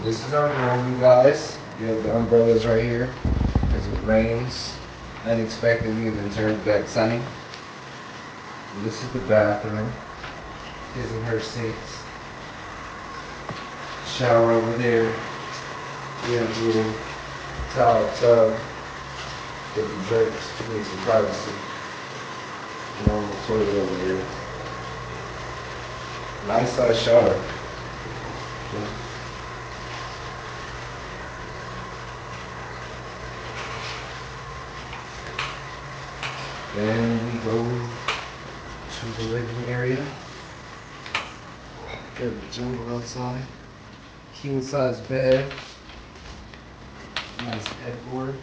This is our room, you guys. You have the umbrellas right here. As it rains unexpectedly and then turns back sunny. And this is the bathroom. His and her sinks. Shower over there. We have a little towel tub. Get the drinks. We need some privacy. Normal toilet over here. Nice size shower. Yeah. Then we go to the living area. Got the jungle outside. King size bed. Nice headboard.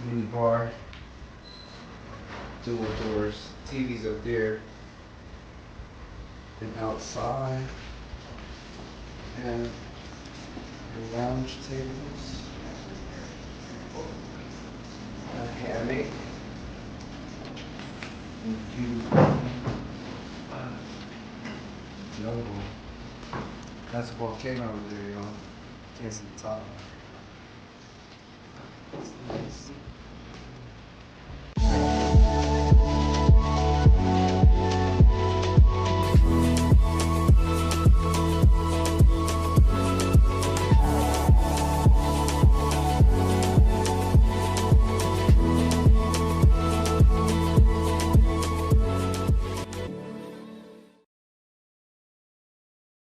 Mini bar. Dual doors. TV's up there. And outside. And lounge tables. A hammock. And jungle. That's a volcano over there, y'all. Can't see the top.